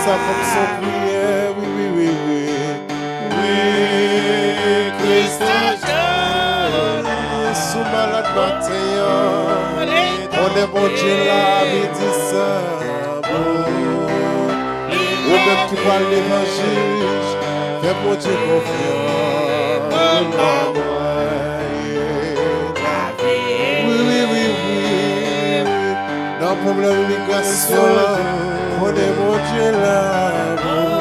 ça comme son prière, oui, oui, oui, oui. Oui, Christ sous malade matin, on est bon Dieu là, midi ça, ou même qui parle l'évangile, fais mon Dieu confiance. Oui, oui, oui, oui. Dans le problème d'immigration, on est mon Dieu là.